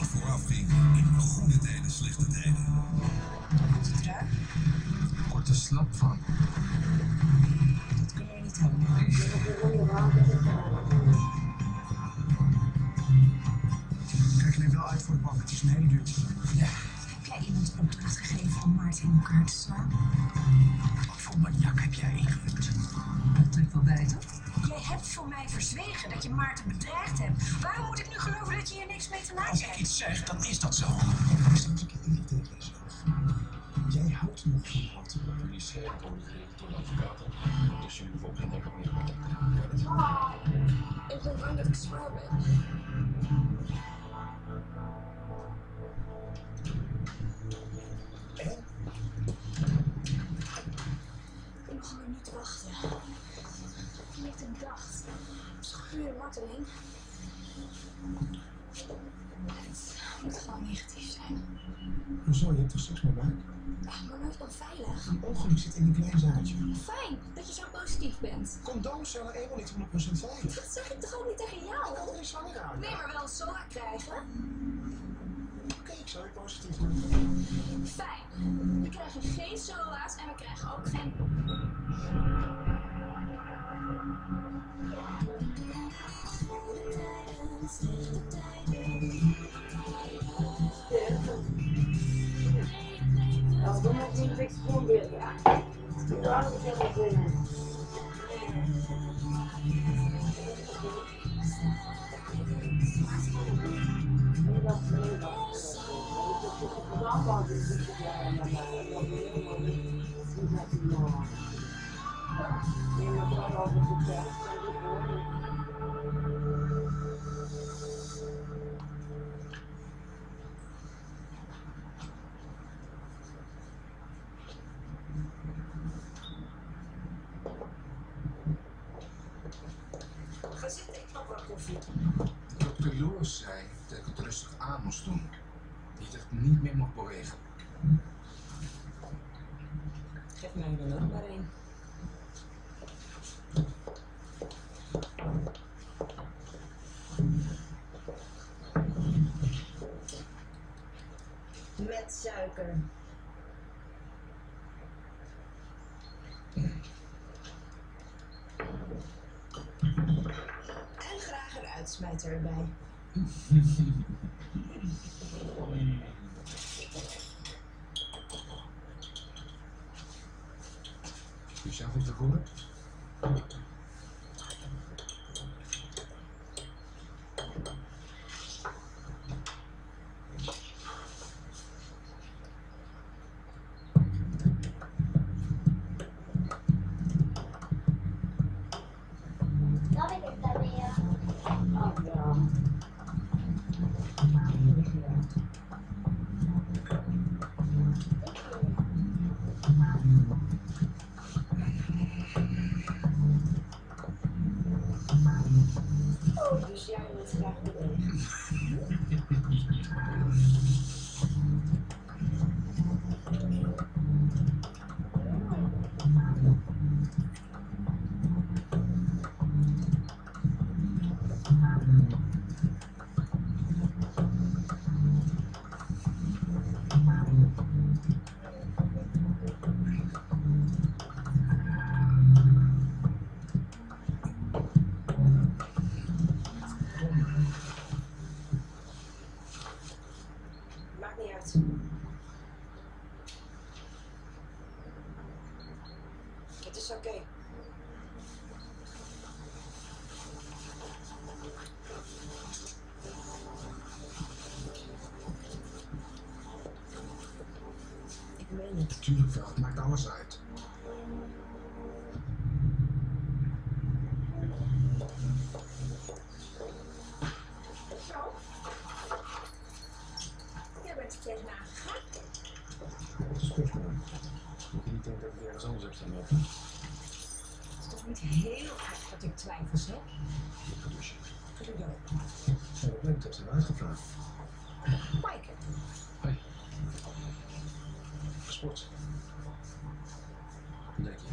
alles vooraf ging in goede tijden, slechte tijden. Korte trui? Ik word er slap van. Dat kunnen we niet hebben. Kijk alleen wel uit voor de bak, het is een hele duur. Ja. Heb jij iemand opdracht gegeven om Maarten in elkaar te slaan? Wat voor maniak heb jij ingehuurd? Dat trekt wel bij, toch? Jij hebt voor mij verzwegen dat je Maarten bedreigd hebt. Waarom moet ik nu geloven dat je hier niks mee te maken Als hebt? ik iets zeg, dan is dat zo. Is dat een keer eerlijk tegen jezelf? Jij houdt nog van Maarten. De politie schrijft door de door de advocaten. Dus jullie hoeven ook geen enkel meer contact te Ik ben bang dat ik zwaar ben. En? Ik kan nog gewoon niet wachten. Niet een dag. Schuur Martin heen. Het moet gewoon negatief zijn. Hoezo? Je hebt toch seks met mij? Maar nooit dan veilig. Een ongeluk zit in een klein zaadje. Fijn dat je zo positief bent. Condooms zijn er eenmaal niet 100% veilig. Dat zeg ik toch ook niet tegen jou? Ik wil er niet zwanger raken. Nee, maar wel een SOA krijgen. Oké, ik zal je positief doen. Fijn. We krijgen geen SOA's en we krijgen ook geen... Als we nog niet niks proberen, ja. Daar heb ik helemaal zin in. Ga zitten, ik pak wel koffie. Dr. Loos zei dat ik het rustig aan moest doen. Dat ik niet meer mocht bewegen. Geef mij er nog maar één. Met suiker. En graag een uitsmijter erbij. Dus jij vindt het horen? Dat ik het dan weer. Oh ja. Oh, dus jij wilt graag bewegen. Maakt niet uit. Het is oké. Ik meen het. Tuurlijk wel, het maakt alles uit. Zo. Jij bent verkeerd nagegaan. Het is goed voor hem. Dat je niet denkt dat ik ergens anders heb staan lopen. Het is toch niet heel erg dat ik twijfels heb? Dus Wat doe je ook? ja, leuk, ik heb ze uitgevraagd. Maaike. Hoi. Sport. Denk je?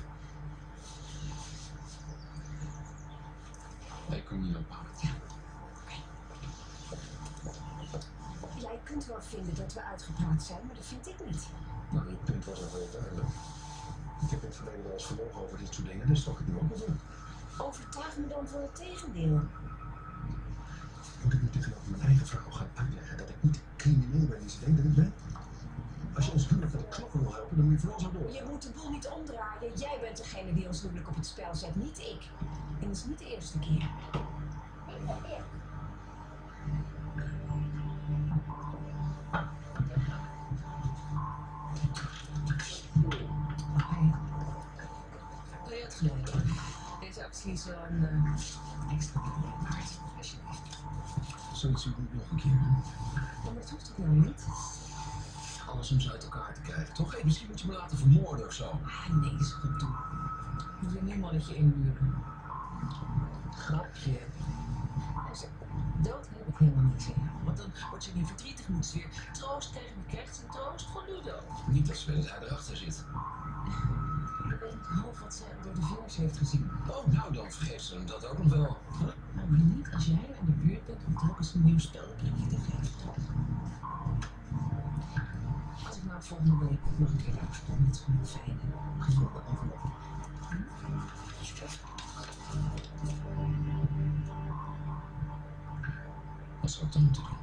Ik kon niet ophalen. kunt wel vinden dat we uitgepraat zijn, maar dat vind ik niet. Nou, je punt was al heel duidelijk. Ik heb in het verleden wel eens verlogen over dit soort dingen, dus toch ik nu ook wel doen. Overtuig me dan voor het tegendeel. Moet ik nu tegenover mijn eigen vrouw gaan uitleggen dat ik niet crimineel ben die ze denkt dat ik ben? Als je ons huwelijk naar de knoppen wil helpen, dan moet je vooral zo door. Je moet de boel niet omdraaien. Jij bent degene die ons huwelijk op het spel zet, niet ik. En dat is niet de eerste keer. Oh, je had gelijk. Deze actie is wel een extra probleem waard. Alsjeblieft. Zoiets moet ik nog een keer doen. Maar dat hoeft toch nou niet? Alles om ze uit elkaar te krijgen, toch? Hey, misschien moet je me laten vermoorden of zo. Ah, nee, schop toe. Je wil niet mannetje inhuren. Grapje. Dood heb ik helemaal niks in. Want dan word je niet verdrietig, moet weer troost tegen me krijgt en troost van Ludo. Niet als Sven zij erachter zit. Je weet niet half wat zij door de vingers heeft gezien. Oh, nou dan vergeet ze hem dat ook nog wel. Huh? Nou, maar niet als jij in de buurt bent om telkens een nieuw spelprikje te geven. Als ik nou volgende week nog een keer langskom met zo'n fijne, gezonde envelop. Wat zou ik dan moeten doen?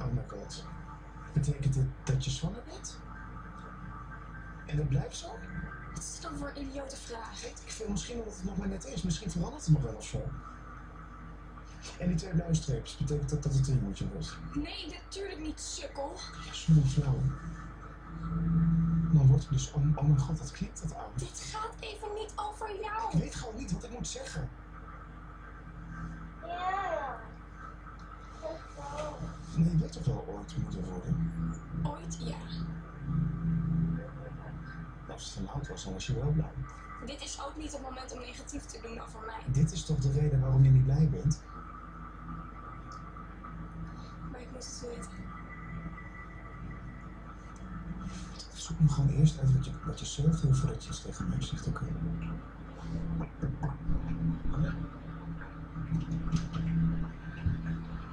Oh my god. Betekent dit dat je zwanger bent? En dat blijft zo? Wat is dit dan voor een idiote vraag? Weet ik veel, misschien omdat het nog maar net is. Misschien verandert het nog wel of zo. En die 2 blauwe streepjes, betekent dat dat het een jongetje wordt? Nee, natuurlijk niet, sukkel. Zo'n flauw. Dan wordt het dus, oh mijn god, wat klinkt dat oud. Dit gaat even niet over jou. Ik weet gewoon niet wat ik moet zeggen. Ja. Nee, je weet toch wel ooit moeten worden? Ooit, ja. Als het van oud was, dan was je wel blij. Dit is ook niet het moment om negatief te doen over mij. Dit is toch de reden waarom je niet blij bent? Maar ik moet het weten. Zoek nu gewoon eerst uit wat je zelf wil voordat je iets tegen mij zegt, oké?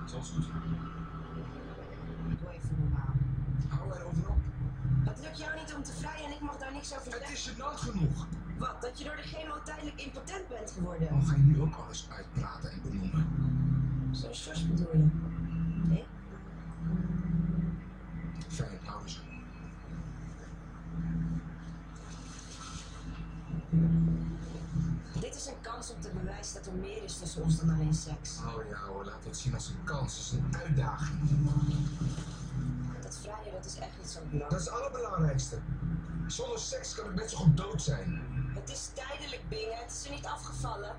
Zo is goed. Doe even normaal. Hou erover op. Het lukt jou niet om te vrijen en ik mag daar niks over Het zeggen. is gênant genoeg. Wat? Dat je door de chemo tijdelijk impotent bent geworden? Oh, ga je nu ook alles uitpraten en benoemen? Zo'n zus bedoel je? Nee? Fijn, houden ze. Dit is een kans om te bewijzen dat er meer is tussen ons dan alleen seks. Oh ja hoor, laten we het zien als een kans, als een uitdaging. Dat vrijen, dat is echt niet zo Dat belangrijk. is het allerbelangrijkste. Zonder seks kan ik net zo goed dood zijn. Het is tijdelijk, Bingen. Het is er niet afgevallen.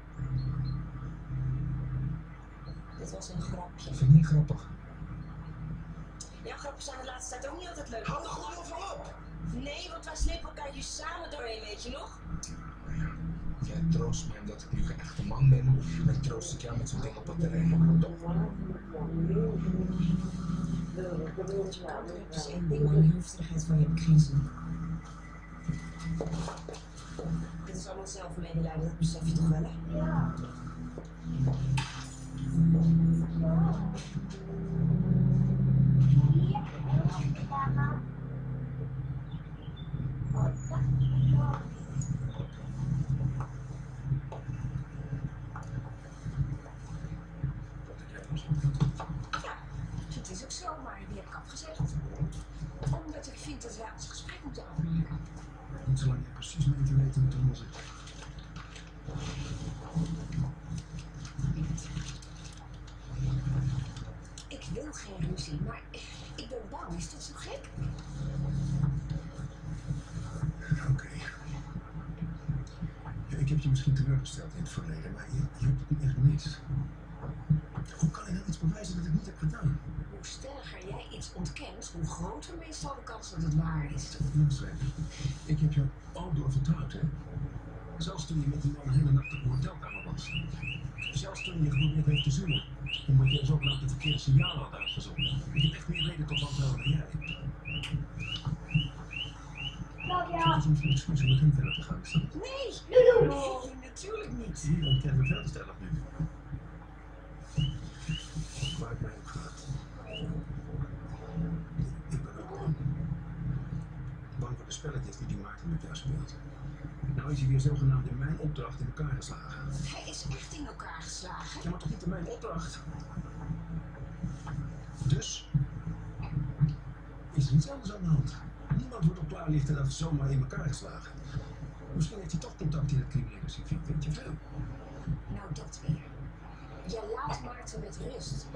Dit was een grapje. Dat vind ik niet grappig. Jouw grappen zijn de laatste tijd ook niet altijd leuk. Hou er gewoon over op! Nee, want wij slepen elkaar hier samen doorheen, weet je nog? Jij troost me omdat ik nu geen echte man ben. En troost ik jou met zo'n ding op het terrein. Toch? Het is één ding, maar in hoofdigheid van je heb ik geen zin. Dit is allemaal zelfmedelijden, dat besef je toch wel, hè? Ja. Ja, het is ook zo, maar die heb ik afgezegd. Omdat ik vind dat wij ons gesprek moeten afmaken. Niet zolang je precies mee te weten moet dan was ik. Ik wil geen ruzie, maar ik ben bang. Is dit zo gek? Oké. Ja, ik heb je misschien teleurgesteld in het verleden, maar je hebt het niet echt mis. Hoe kan ik nou iets bewijzen dat ik niet heb gedaan? Hoe stelliger jij iets ontkent, hoe groter meestal de kans dat het waar is. Luister, ik heb je ook door vertrouwd, hè? Zelfs toen je met die man de hele nacht op de hotelkamer was. Zelfs toen je geprobeerd heeft te zoenen, omdat je zogenaamd de verkeerde signalen had uitgezonden. Ik heb echt meer reden tot wantrouwen dan jij. Love Het ya. is misschien een excuus om met hem verder te gaan, is dat het? Nee! Doei doei. Nee, natuurlijk niet. niet. Je ontkent me veel te stellig nu. Waar ik mij op gaat. Ik ben ook bang. Bang voor de spelletjes die Maarten met jou speelt. Nou is hij weer zogenaamd in mijn opdracht in elkaar geslagen. Hij is echt in elkaar geslagen. Ja, maar toch niet in mijn opdracht? Dus is er iets anders aan de hand. Niemand wordt op klaarlichten dat zomaar in elkaar geslagen. Misschien heeft hij toch contact in het criminele circuit, weet je veel. Nou, dat weer. Jij laat Maarten met rust.